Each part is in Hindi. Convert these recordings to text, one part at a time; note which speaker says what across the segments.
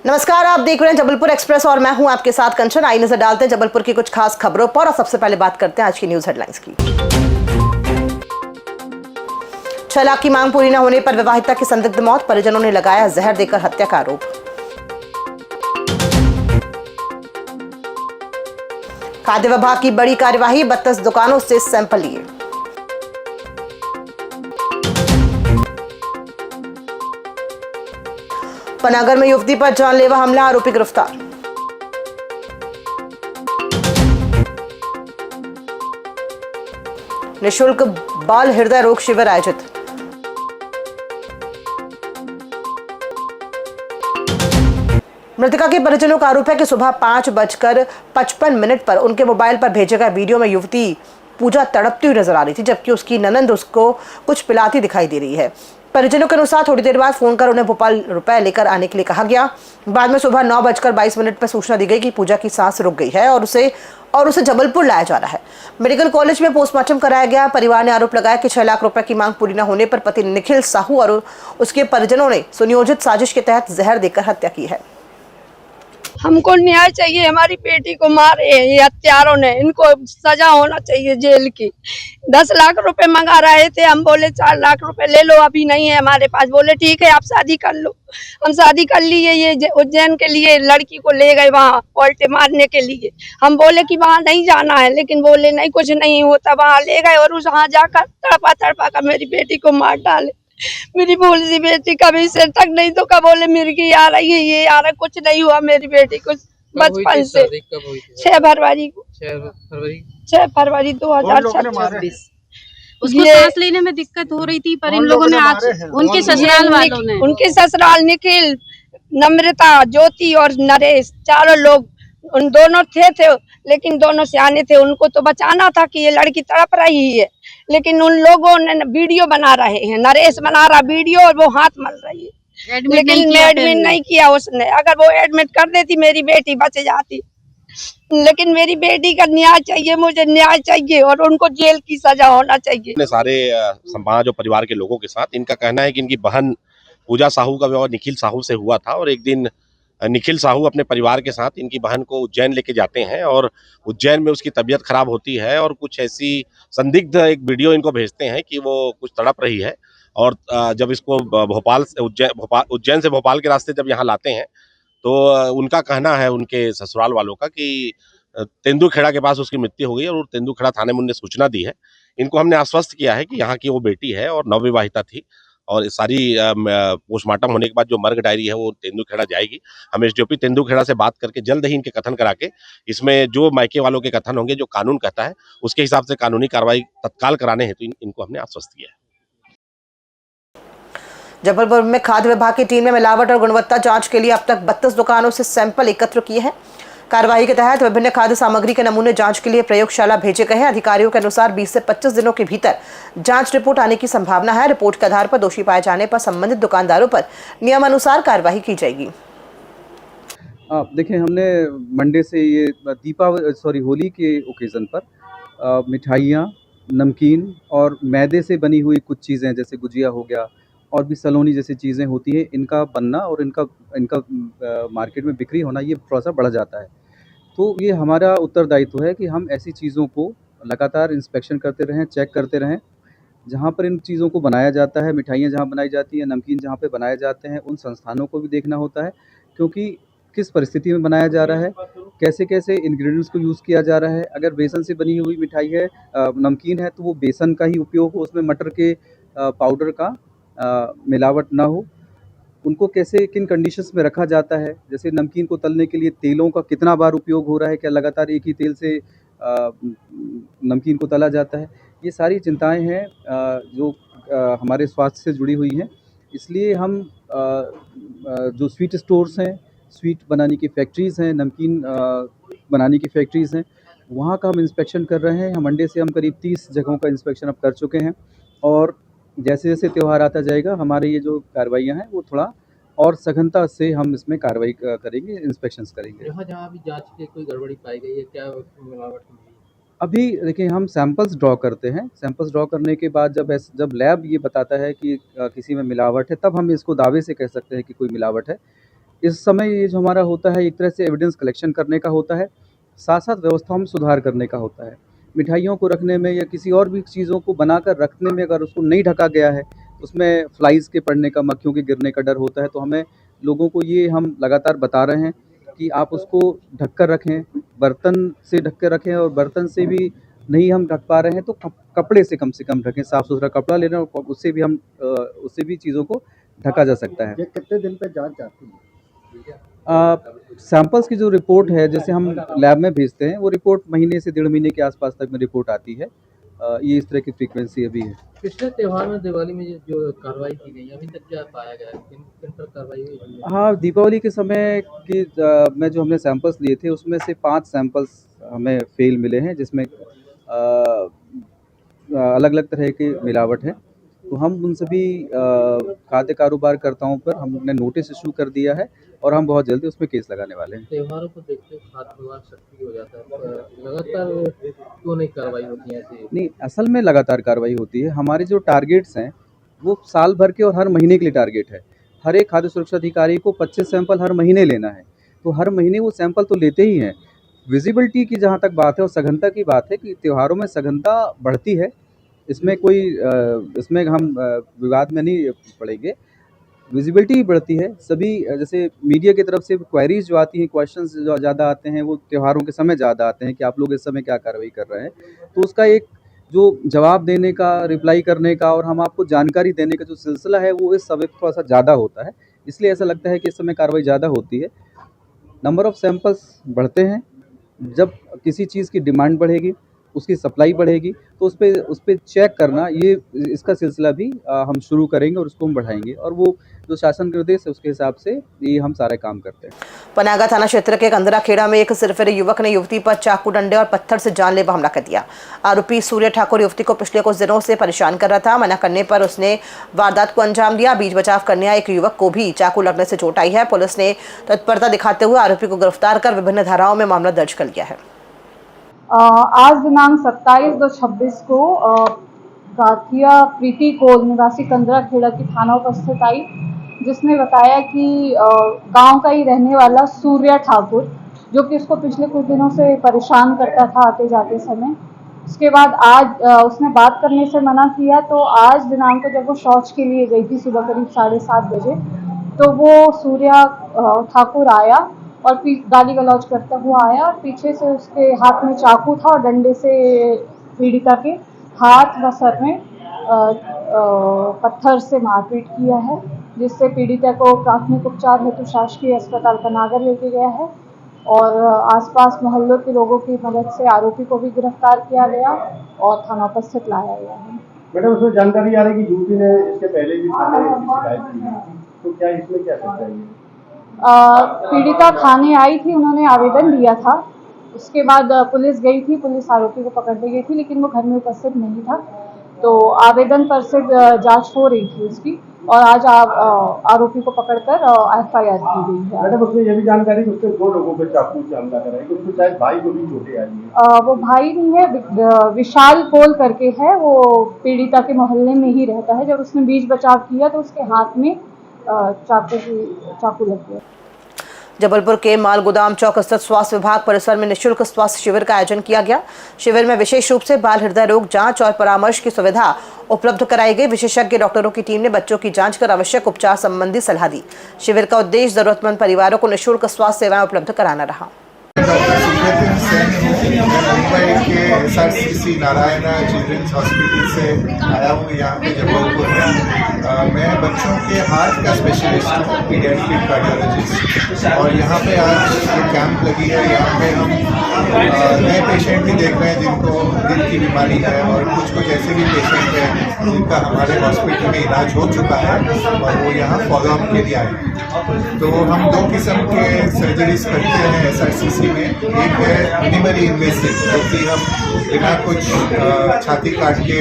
Speaker 1: नमस्कार, आप देख रहे हैं जबलपुर एक्सप्रेस और मैं हूं आपके साथ कंचन। आई नजर डालते हैं जबलपुर की कुछ खास खबरों पर और सबसे पहले बात करते हैं आज की न्यूज हेडलाइंस की। 6 लाख की मांग पूरी न होने पर विवाहिता की संदिग्ध मौत, परिजनों ने लगाया जहर देकर हत्या का आरोप। खाद्य विभाग की बड़ी कार्यवाही, 32 दुकानों से सैंपल लिए। पनागर में युवती पर जानलेवा हमला, आरोपी गिरफ्तार। निःशुल्क बाल हृदय रोग शिविर आयोजित। मृतका के परिजनों का आरोप है कि सुबह 5:55 पर उनके मोबाइल पर भेजे गए वीडियो में युवती पूजा तड़पती हुई नजर आ रही थी, जबकि उसकी ननंद उसको कुछ पिलाती दिखाई दे रही है। परिजनों के अनुसार थोड़ी देर बाद फोन कर उन्हें भोपाल रुपए लेकर आने के लिए कहा गया। बाद में सुबह 9:22 पर सूचना दी गई कि पूजा की सांस रुक गई है और उसे जबलपुर लाया जा रहा है। मेडिकल कॉलेज में पोस्टमार्टम कराया गया। परिवार ने आरोप लगाया कि 6 लाख रुपए की मांग पूरी न होने पर पति निखिल साहू और उसके परिजनों ने सुनियोजित साजिश के तहत जहर देकर हत्या की है।
Speaker 2: हमको न्याय चाहिए, हमारी बेटी को मारे ये हत्यारों ने, इनको सजा होना चाहिए जेल की। 10 लाख रुपए मंगा रहे थे, हम बोले 4 लाख रुपए ले लो, अभी नहीं है हमारे पास। बोले ठीक है आप शादी कर लो। हम शादी कर लिए। ये उज्जैन के लिए लड़की को ले गए वहाँ पलटे मारने के लिए। हम बोले कि वहाँ नहीं जाना है, लेकिन बोले नहीं कुछ नहीं होता। वहाँ ले गए और वहाँ जाकर तड़पा तड़पा कर मेरी बेटी को मार डाले। मेरी भोली सी बेटी कभी सिर तक नहीं तो कब बोले मिर्गी आ रही है, ये आ रहा, कुछ नहीं हुआ मेरी बेटी को बचपन से। 6 फरवरी को 6 फरवरी 2026।
Speaker 3: उसको सांस लेने में दिक्कत हो रही थी, पर इन लोगों ने आज उनके ससुराल वालों ने,
Speaker 2: उनके ससुराल निखिल, नम्रता, ज्योति और नरेश, चारों लोग उन दोनों थे, लेकिन दोनों सियाने थे। उनको तो बचाना था कि ये लड़की तड़प रही है, लेकिन उन लोगों ने वीडियो बना रहे हैं। नरेश बना रहा वीडियो और वो हाथ मल रही है, लेकिन एडमिट नहीं किया उसने। अगर वो एडमिट कर देती मेरी बेटी बच जाती। लेकिन मेरी बेटी का न्याय चाहिए, मुझे न्याय चाहिए और उनको जेल की सजा होना चाहिए।
Speaker 4: सारे समाज और परिवार के लोगों के साथ इनका कहना है कि इनकी बहन पूजा साहू का विवाह निखिल साहू से हुआ था और एक दिन निखिल साहू अपने परिवार के साथ इनकी बहन को उज्जैन लेके जाते हैं और उज्जैन में उसकी तबीयत खराब होती है और कुछ ऐसी संदिग्ध एक वीडियो इनको भेजते हैं कि वो कुछ तड़प रही है। और जब इसको भोपाल से उज्जैन से भोपाल के रास्ते जब यहाँ लाते हैं तो उनका कहना है उनके ससुराल वालों का कि तेंदुखेड़ा के पास उसकी मृत्यु हो गई और तेंदुखेड़ा थाने में उन्होंने सूचना दी है। इनको हमने आश्वस्त किया है कि यहाँ की वो बेटी है और नवविवाहिता थी और सारी पोस्टमार्टम होने के बाद जो मर्ग डायरी है वो तेंदुखेड़ा जाएगी। हम एसडीओपी तेंदुखेड़ा से बात करके जल्द ही इनके कथन करा के इसमें जो मायके वालों के कथन होंगे, जो कानून कहता है उसके हिसाब से कानूनी कार्रवाई तत्काल कराने हेतु इनको हमने आश्वस्त किया है।
Speaker 1: जबलपुर में खाद्य विभाग की टीम ने मिलावट और गुणवत्ता जांच के लिए अब तक 32 दुकानों से सैंपल एकत्र किए हैं। कार्रवाई के तहत विभिन्न खाद्य सामग्री के नमूने जांच के लिए प्रयोगशाला भेजे गए हैं। अधिकारियों के अनुसार 20 से 25 दिनों के भीतर जांच रिपोर्ट आने की संभावना है। रिपोर्ट के आधार पर दोषी पाए जाने पर संबंधित दुकानदारों पर नियमानुसार कार्रवाई की जाएगी।
Speaker 5: देखिए, हमने मंडे से ये होली के ओकेजन पर मिठाइयाँ, नमकीन और मैदे से बनी हुई कुछ चीज़ें जैसे गुजिया हो गया और भी सलोनी जैसी चीज़ें होती हैं, इनका बनना और इनका मार्केट में बिक्री होना ये थोड़ा-सा बढ़ जाता है। तो ये हमारा उत्तरदायित्व है कि हम ऐसी चीज़ों को लगातार इंस्पेक्शन करते रहें, चेक करते रहें। जहाँ पर इन चीज़ों को बनाया जाता है, मिठाइयाँ जहाँ बनाई जाती हैं, नमकीन जहाँ पे बनाए जाते हैं, उन संस्थानों को भी देखना होता है, क्योंकि किस परिस्थिति में बनाया जा रहा है, कैसे-कैसे इंग्रीडिएंट्स को यूज़ किया जा रहा है। अगर बेसन से बनी हुई मिठाई है, नमकीन है, तो वो बेसन का ही उपयोग हो, उसमें मटर के पाउडर का मिलावट ना हो। उनको कैसे किन कंडीशंस में रखा जाता है, जैसे नमकीन को तलने के लिए तेलों का कितना बार उपयोग हो रहा है, क्या लगातार एक ही तेल से नमकीन को तला जाता है। ये सारी चिंताएं हैं जो हमारे स्वास्थ्य से जुड़ी हुई हैं। इसलिए हम जो स्वीट स्टोर्स हैं, स्वीट बनाने की फैक्ट्रीज़ हैं, नमकीन बनाने की फैक्ट्रीज़ हैं, वहाँ का हम इंस्पेक्शन कर रहे हैं। मंडे से हम करीब 30 जगहों का इंस्पेक्शन अब कर चुके हैं और जैसे-जैसे त्यौहार आता जाएगा, हमारे ये जो कार्रवाइयाँ हैं वो थोड़ा और सघनता से हम इसमें कार्रवाई करेंगे, इंस्पेक्शंस करेंगे।
Speaker 6: जहाँ-जहाँ अभी जाँच की कोई गड़बड़ी पाई गई है, क्या मिलावट हुई है?
Speaker 5: अभी देखिए, हम सैंपल्स ड्रॉ करते हैं। सैंपल्स ड्रॉ करने के बाद जब लैब ये बताता है कि किसी में मिलावट है, तब हम इसको दावे से कह सकते हैं कि कोई मिलावट है। इस समय ये जो हमारा होता है एक तरह से एविडेंस कलेक्शन करने का होता है, साथ साथ व्यवस्थाओं में सुधार करने का होता है। मिठाइयों को रखने में या किसी और भी चीज़ों को बनाकर रखने में अगर उसको नहीं ढका गया है, उसमें फ्लाइज़ के पड़ने का, मक्खियों के गिरने का डर होता है, तो हमें लोगों को ये हम लगातार बता रहे हैं कि आप उसको ढक कर रखें, बर्तन से ढक कर रखें, और बर्तन से भी नहीं हम ढक पा रहे हैं तो कपड़े से कम ढकें, साफ़ सुथरा कपड़ा लेना, और उससे भी हम उससे भी चीज़ों को ढका जा सकता है।
Speaker 7: ये कितने दिन पे जांच जाती है?
Speaker 5: सैंपल्स की जो रिपोर्ट है, जैसे हम लैब में भेजते हैं, वो रिपोर्ट महीने से 1.5 महीने के आसपास तक में रिपोर्ट आती है। ये इस तरह की फ्रीक्वेंसी अभी है।
Speaker 6: पिछले त्योहार में दिवाली में जो कार्रवाई की गई अभी तक क्या पाया गया है, किन पर कार्रवाई हुई?
Speaker 5: हाँ, दीपावली के समय की में जो हमने सैंपल्स लिए थे, उसमें से 5 सैंपल्स हमें फेल मिले हैं, जिसमें अलग-अलग तरह की मिलावट है। तो हम उन सभी खाद्य कारोबारकर्ताओं पर हमने नोटिस इशू कर दिया है और हम बहुत जल्दी उसमें केस लगाने वाले हैं।
Speaker 6: त्योहारों को देखते हुए खाद्य विभाग सक्रिय हो जाता है, लगातार क्यों नहीं कार्रवाई होती है ऐसे?
Speaker 5: नहीं, असल में लगातार कार्रवाई होती है। हमारे जो टारगेट्स हैं, वो साल भर के और हर महीने के लिए टारगेट है। हर एक खाद्य सुरक्षा अधिकारी को 25 सैंपल हर महीने लेना है, तो हर महीने वो सैंपल तो लेते ही हैं। विजिबिलिटी की जहाँ तक बात है और सघनता की बात है कि त्योहारों में सघनता बढ़ती है, इसमें कोई इसमें हम विवाद में नहीं पड़ेंगे। विजिबिलिटी बढ़ती है, सभी जैसे मीडिया की तरफ से क्वेरीज जो आती हैं, क्वेश्चंस जो ज़्यादा आते हैं, वो त्योहारों के समय ज़्यादा आते हैं कि आप लोग इस समय क्या कार्रवाई कर रहे हैं। तो उसका एक जो जवाब देने का, रिप्लाई करने का और हम आपको जानकारी देने का जो सिलसिला है, वो इस समय थोड़ा-सा ज़्यादा होता है। इसलिए ऐसा लगता है कि इस समय कार्रवाई ज़्यादा होती है। नंबर ऑफ़ सैंपल्स बढ़ते हैं। जब किसी चीज़ की डिमांड बढ़ेगी, उसकी सप्लाई बढ़ेगी, तो उस पे चेक करना, ये इसका सिलसिला भी हम शुरू करेंगे और उसको हम बढ़ाएंगे, और वो जो शासन निर्देश है उसके हिसाब से ये हम सारे काम करते हैं।
Speaker 1: पनागा थाना क्षेत्र के कंदराखेड़ा में एक सिरफिरे युवक ने युवती पर चाकू, डंडे और पत्थर से जानलेवा हमला कर दिया। आरोपी सूर्य ठाकुर युवती को पिछले कुछ दिनों से परेशान कर रहा था। मना करने पर उसने वारदात को अंजाम दिया। बीच बचाव करने आए एक युवक को भी चाकू लगने से चोट आई है। पुलिस ने तत्परता दिखाते हुए आरोपी को गिरफ्तार कर विभिन्न धाराओं में मामला दर्ज कर लिया है।
Speaker 8: आज दिनांक 27/2/26 को गाथिया प्रीति कोल निवासी कंदराखेड़ा की थाना उपस्थित आई, जिसने बताया कि गांव का ही रहने वाला सूर्य ठाकुर, जो कि उसको पिछले कुछ दिनों से परेशान करता था आते जाते समय। उसके बाद आज उसने बात करने से मना किया, तो आज दिनांक को जब वो शौच के लिए गई थी सुबह करीब 7:30 बजे, तो वो सूर्य ठाकुर आया और गाली गलौज करता हुआ आया और पीछे से उसके हाथ में चाकू था और डंडे से पीड़िता के हाथ व सर में पत्थर से मारपीट किया है, जिससे पीड़िता को प्राथमिक उपचार हेतु शासकीय अस्पताल पनागर लेके गया है और आसपास मोहल्लों के लोगों की मदद से आरोपी को भी गिरफ्तार किया गया और थाना उपस्थित लाया गया है।
Speaker 7: मैडम, उसमें जानकारी आ रही है कि युवती ने इसके पहले भी थाने में शिकायत की थी, तो क्या इसमें क्या सच्चाई है?
Speaker 8: पीड़िता थाने आई थी, उन्होंने आवेदन दिया था। उसके बाद पुलिस गई थी, पुलिस आरोपी को पकड़ने गई थी, लेकिन वो घर में उपस्थित नहीं था, तो आवेदन पर से जांच हो रही थी उसकी और आज आरोपी को पकड़कर FIR की गई है।
Speaker 7: मैडम, उसमें ये भी जानकारी कि उसके 2 लोगों पे चाकू से हमला करा है, कि उसको शायद भाई को भी चोटें आई है।
Speaker 8: वो भाई नहीं है, विशाल कोल करके है, वो पीड़िता के मोहल्ले में ही रहता है। जब उसने बीच बचाव किया तो उसके हाथ में चाकू लग गया।
Speaker 1: जबलपुर के मालगोदाम चौक स्थित स्वास्थ्य विभाग परिसर में निःशुल्क स्वास्थ्य शिविर का आयोजन किया गया। शिविर में विशेष रूप से बाल हृदय रोग जांच और परामर्श की सुविधा उपलब्ध कराई गई। विशेषज्ञ डॉक्टरों की टीम ने बच्चों की जांच कर आवश्यक उपचार संबंधी सलाह दी। शिविर का उद्देश्य जरूरतमंद परिवारों को निःशुल्क स्वास्थ्य सेवाएं उपलब्ध कराना रहा।
Speaker 9: मुंबई के SRCC नारायणा चिल्ड्रंस हॉस्पिटल से आया हूँ यहाँ पे जबलपुर में। मैं बच्चों के हार्ट का स्पेशलिस्ट हूँ, पीडियाट्रिक कार्डियोलॉजिस्ट, और यहाँ पे आज जो कैंप लगी है, यहाँ पे हम नए पेशेंट भी देख रहे हैं जिनको दिल की बीमारी है, और कुछ ऐसे भी पेशेंट हैं जिनका हमारे हॉस्पिटल में इलाज हो चुका है और वो यहाँ फॉलोअप के लिए आए। तो हम 2 किस्म के सर्जरीज करते हैं SRCC में। एक है मिनिमली इन्वेसिव, जो कि हम बिना कुछ छाती काट के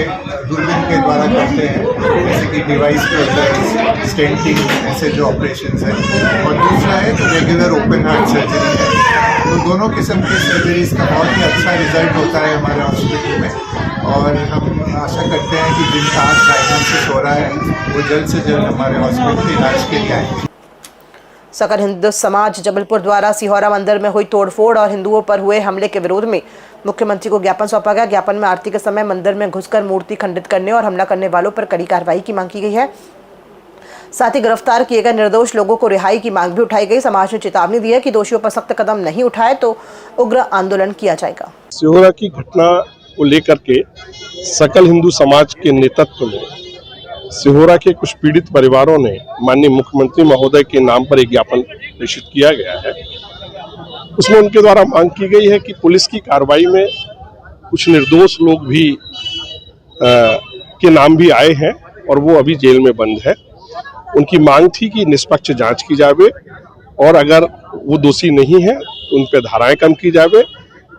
Speaker 9: दूरबीन के द्वारा करते हैं, जैसे कि डिवाइस के अंदर स्टेंटिंग, ऐसे जो ऑपरेशंस हैं। और दूसरा है जो रेगुलर ओपन हार्ट सर्जरी है। तो दोनों किस्म की सर्जरीज का बहुत ही अच्छा रिजल्ट होता है हमारे हॉस्पिटल में, और हम आशा करते हैं कि जिनका आज डायग्नोसिस हो रहा है वो जल्द से जल्द हमारे हॉस्पिटल इलाज के लिए आएंगे।
Speaker 1: सकल हिंदू समाज जबलपुर द्वारा सिहोरा मंदिर में हुई तोड़फोड़ और हिंदुओं पर हुए हमले के विरोध में मुख्यमंत्री को ज्ञापन सौंपा गया। ज्ञापन में आरती के समय मंदिर में घुसकर मूर्ति खंडित करने और हमला करने वालों पर कड़ी कार्रवाई की मांग की गई है। साथ ही गिरफ्तार किए गए निर्दोष लोगों को रिहाई की मांग भी उठाई गई। समाज ने चेतावनी दी है कि दोषियों पर सख्त कदम नहीं उठाए तो उग्र आंदोलन किया जाएगा।
Speaker 10: सिहोरा की घटना को लेकर के सकल हिंदू समाज के नेतृत्व में सिहोरा के कुछ पीड़ित परिवारों ने माननीय मुख्यमंत्री महोदय के नाम पर एक ज्ञापन प्रेषित किया गया है। उसमें उनके द्वारा मांग की गई है कि पुलिस की कार्रवाई में कुछ निर्दोष लोग भी के नाम भी आए हैं और वो अभी जेल में बंद है। उनकी मांग थी कि निष्पक्ष जांच की जावे और अगर वो दोषी नहीं है तो उन पर धाराएं कम की जावे,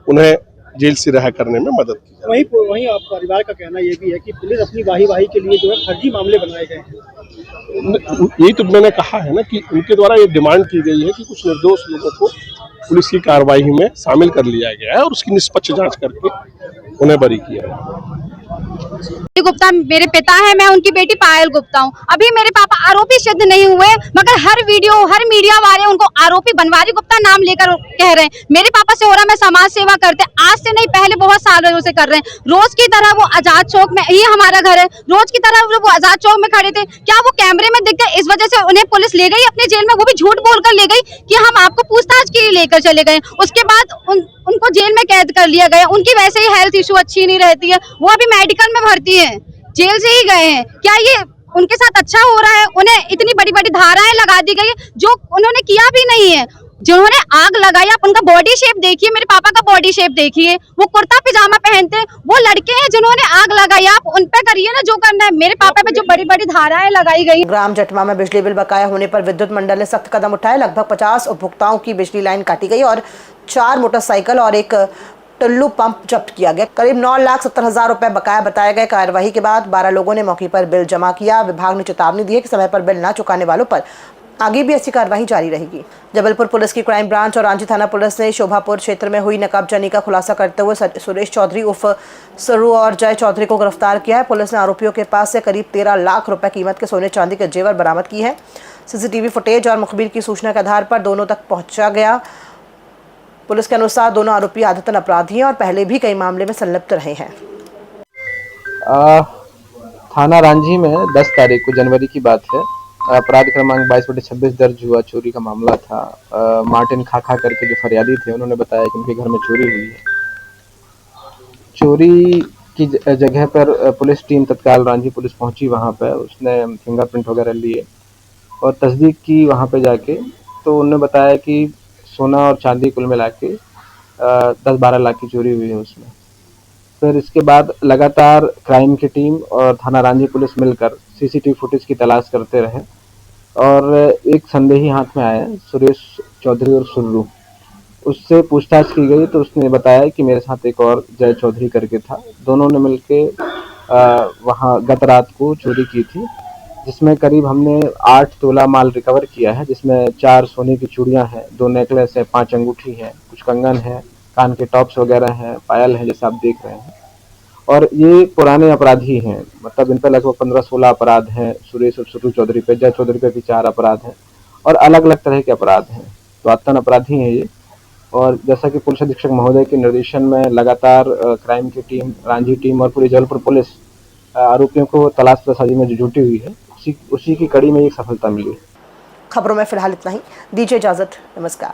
Speaker 10: उन्हें जेल से रिहा करने में मदद की जाए।
Speaker 7: वहीं आप परिवार का कहना ये भी है कि पुलिस अपनी वाही के लिए जो है फर्जी मामले बनाए गए हैं।
Speaker 10: यही तो मैंने कहा है ना कि उनके द्वारा ये डिमांड की गई है कि कुछ निर्दोष लोगों को पुलिस की कार्रवाई में शामिल कर लिया गया है और उसकी निष्पक्ष जांच करके उन्हें बरी किया है।
Speaker 3: गुप्ता मेरे पिता है, मैं उनकी बेटी पायल गुप्ता हूँ। अभी मेरे पापा आरोपी सिद्ध नहीं हुए, मगर हर मीडिया वाले उनको आरोपी बनवारी गुप्ता नाम लेकर कह रहे हैं। मेरे पापा सिहोरा में समाज सेवा करते हैं, आज से नहीं पहले बहुत सालों से कर रहे हैं। रोज की तरह वो आजाद चौक में ही हमारा घर है, रोज की तरह वो आजाद चौक में खड़े थे। क्या वो कैमरे में दिख गए, इस वजह से उन्हें पुलिस ले गई अपने जेल में, वो भी झूठ बोलकर ले गई कि हम आपको पूछताछ के लिए लेकर चले गए। उसके बाद उनको जेल में कैद कर लिया गया। उनकी वैसे ही हेल्थ इशू अच्छी नहीं रहती है, वो अभी मेडिकल में भर्ती है, जेल से ही गए हैं। क्या ये उनके साथ अच्छा हो रहा है? उन्हें इतनी बड़ी बड़ी धाराएं लगा दी गई जो उन्होंने किया भी नहीं है। जिन्होंने आग लगाई, आप उनका बॉडी शेप देखिए, मेरे पापा का बॉडी शेप देखिए, वो कुर्ता पजामा पहनते हैं। वो लड़के हैं जिन्होंने आग लगाई, आप उन पे करिए ना जो करना है। मेरे पापा पे जो बड़ी बड़ी धाराएं लगाई गई।
Speaker 1: ग्राम जटवा में बिजली बिल बकाया होने पर विद्युत मंडल ने सख्त कदम उठाए। लगभग 50 उपभोक्ताओं की बिजली लाइन काटी गई और 4 मोटरसाइकिल और एक टुल्लू पंप जब्त किया गया। करीब 9,70,000 रुपए बकाया बताए गए। कार्यवाही के बाद 12 लोगों ने मौके पर बिल जमा किया। विभाग ने चेतावनी दी है कि समय पर बिल न चुकाने वालों पर आगे भी ऐसी कार्रवाई जारी रहेगी। जबलपुर पुलिस की क्राइम ब्रांच और रांची थाना पुलिस ने शोभापुर क्षेत्र में हुई नकाबजनी का खुलासा करते हुए सुरेश चौधरी उर्फ सरू और जय चौधरी को गिरफ्तार किया है। पुलिस ने आरोपियों के पास से करीब 13 लाख रुपए कीमत के सोने चांदी के जेवर बरामद की है। सीसीटीवी फुटेज और मुखबिर की सूचना के आधार पर दोनों तक पहुंचा गया। पुलिस के अनुसार दोनों आरोपी आदतन अपराधी हैं और पहले भी कई मामले में संलिप्त रहे हैं।
Speaker 6: थाना रांझी में 10 तारीख को जनवरी की बात है, अपराध क्रमांक 22/26 दर्ज हुआ। चोरी का मामला था। मार्टिन खाखा करके जो फरियादी थे उन्होंने बताया कि उनके घर में चोरी हुई है। चोरी की जगह पर पुलिस टीम तत्काल रांझी पुलिस पहुंची वहां पर। उसने फिंगरप्रिंट वगैरह लिए और तस्दीक की वहां पे जाके। तो उन्होंने बताया कि सोना और चांदी कुल मिला के 10-12 लाख की चोरी हुई है उसमें। फिर इसके बाद लगातार क्राइम की टीम और थाना रांझी पुलिस मिलकर सीसीटीवी फुटेज की तलाश करते रहे और एक संदेही हाथ में आया, सुरेश चौधरी और सुर्रू। उससे पूछताछ की गई तो उसने बताया कि मेरे साथ एक और जय चौधरी करके था। दोनों ने मिलके वहाँ गत रात को चोरी की थी, जिसमें करीब हमने 8 तोला माल रिकवर किया है, जिसमें 4 सोने की चूड़ियाँ हैं, 2 नेकलेस है, 5 अंगूठी हैं, कुछ कंगन है, कान के टॉप्स वगैरह हैं, पायल है, जैसा आप देख रहे हैं। और ये पुराने अपराधी हैं, मतलब इन पर लगभग 15-16 अपराध हैं। सुरेश और सुरू चौधरी पे, जय चौधरी पे भी 4 अपराध हैं और अलग अलग तरह के अपराध हैं। तो आतन अपराधी हैं ये। और जैसा कि पुलिस अधीक्षक महोदय के निर्देशन में लगातार क्राइम की टीम, रांझी टीम और पूरी जबलपुर पुलिस आरोपियों को तलाश तलाशी में जुटी हुई है। उसी की कड़ी में एक सफलता मिली।
Speaker 1: खबरों में फिलहाल इतना ही। दीजिए इजाजत, नमस्कार।